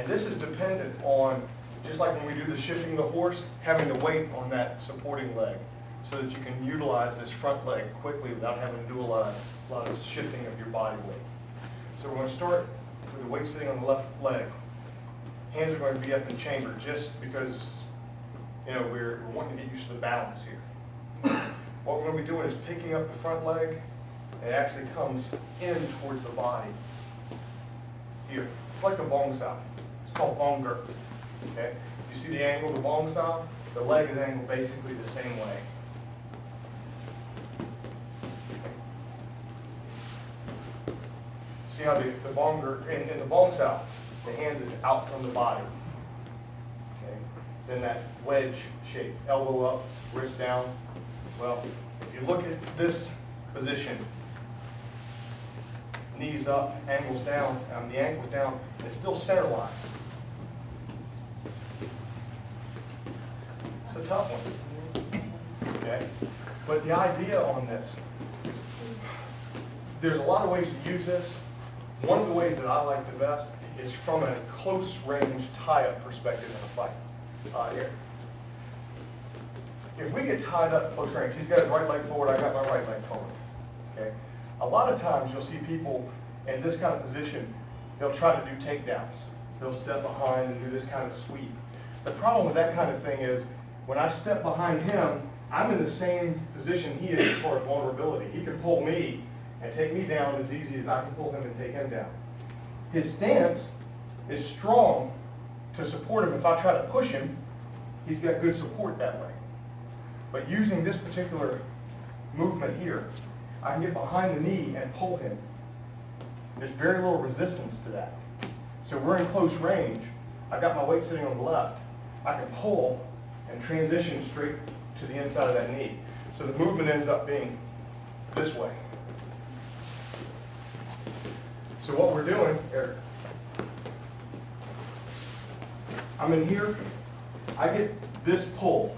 this is dependent on, just like when we do the shifting the horse, having the weight on that supporting leg so that you can utilize this front leg quickly without having to do a lot of shifting of your body weight. So we're going to start with the weight sitting on the left leg. Hands are going to be up in chamber just because, you know, we're wanting to get used to the balance here. What we're going to be doing is picking up the front leg, and it actually comes in towards the body here. It's like a bong style. It's called bong grip. Okay? You see the angle of the bong style? The leg is angled basically the same way. See how the bong grip, in the bong style, the hand is out from the body. Okay? It's in that wedge shape. Elbow up, wrist down. Well, if you look at this position, knees up, ankles down, the ankle's down, it's still center line. It's a tough one. Okay? But the idea on this, there's a lot of ways to use this. One of the ways that I like the best is from a close range tie-up perspective in a fight. Here. If we get tied up close range, he's got his right leg forward, I got my right leg forward. Okay? A lot of times you'll see people in this kind of position, they'll try to do takedowns. They'll step behind and do this kind of sweep. The problem with that kind of thing is when I step behind him, I'm in the same position he is as far as vulnerability. He can pull me and take me down as easy as I can pull him and take him down. His stance is strong to support him. If I try to push him, he's got good support that way. But using this particular movement here, I can get behind the knee and pull him. There's very little resistance to that. So we're in close range. I've got my weight sitting on the left. I can pull and transition straight to the inside of that knee. So the movement ends up being this way. So what we're doing, Eric, I'm in here. I get this pull.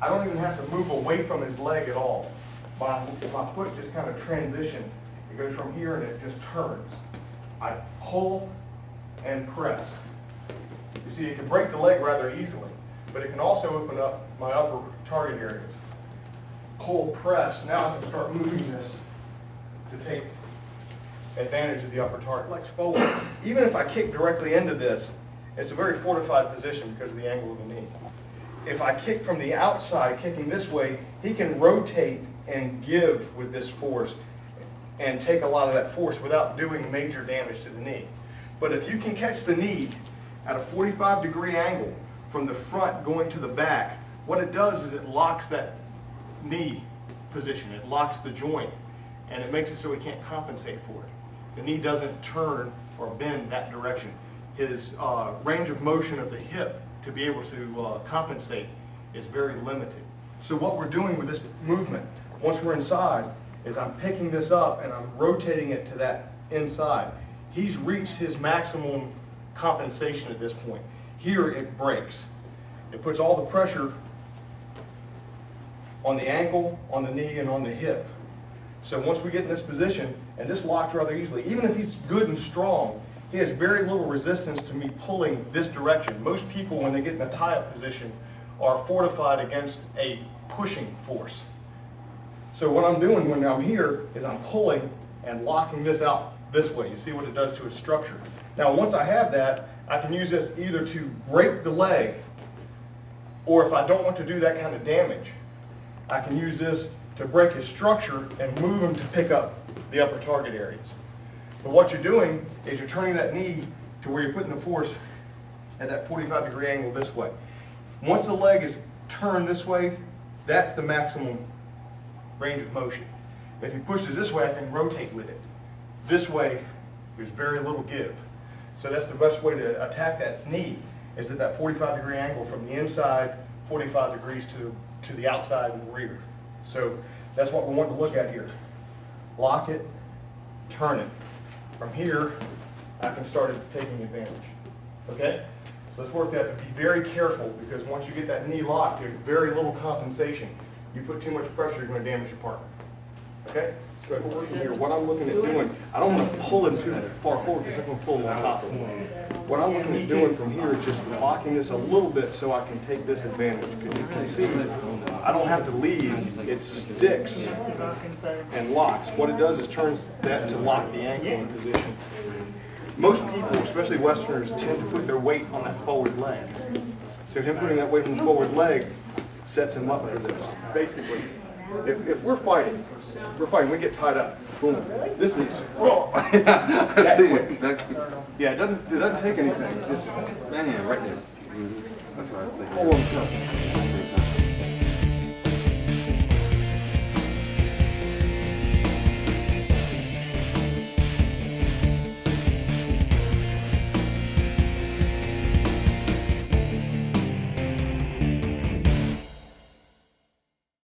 I don't even have to move away from his leg at all. My foot just kind of transitions. It goes from here and it just turns. I pull and press. You see, it can break the leg rather easily, but it can also open up my upper target areas. Pull, press. Now I can start moving this to take advantage of the upper target. Legs forward. Even if I kick directly into this, it's a very fortified position because of the angle of the knee. If I kick from the outside, kicking this way, he can rotate and give with this force and take a lot of that force without doing major damage to the knee. But if you can catch the knee at a 45-degree angle from the front going to the back, what it does is it locks that knee position. It locks the joint, and it makes it so he can't compensate for it. The knee doesn't turn or bend that direction. His range of motion of the hip to be able to compensate is very limited. So what we're doing with this movement, once we're inside, is I'm picking this up and I'm rotating it to that inside. He's reached his maximum compensation at this point. Here it breaks. It puts all the pressure on the ankle, on the knee, and on the hip. So once we get in this position, and this locks rather easily, even if he's good and strong, he has very little resistance to me pulling this direction. Most people, when they get in a tie-up position, are fortified against a pushing force. So what I'm doing when I'm here is I'm pulling and locking this out this way. You see what it does to its structure. Now once I have that, I can use this either to break the leg, or if I don't want to do that kind of damage, I can use this to break his structure and move him to pick up the upper target areas. But what you're doing is you're turning that knee to where you're putting the force at that 45-degree angle this way. Once the leg is turned this way, that's the maximum range of motion. If he pushes this way, I can rotate with it. This way, there's very little give. So that's the best way to attack that knee, is at that 45-degree angle from the inside, 45 degrees to the outside and the rear. So that's what we want to look at here. Lock it, turn it. From here, I can start taking advantage. Okay? So let's work that, but be very careful, because once you get that knee locked, there's very little compensation. You put too much pressure, you're going to damage your partner. Okay? But here, what I'm looking at doing, I don't want to pull him too far forward because I'm going to pull him on top of him. What I'm looking at doing from here is just locking this a little bit so I can take this advantage. Because you can see that I don't have to lead, it sticks and locks. What it does is turns that to lock the ankle in position. Most people, especially Westerners, tend to put their weight on that forward leg. So him putting that weight on the forward leg sets him up for this. Basically, if we're fighting, we get tied up. Boom. This is that quick. Yeah, it doesn't take anything. Just, Yeah, right there. That's what I was thinking. pull him.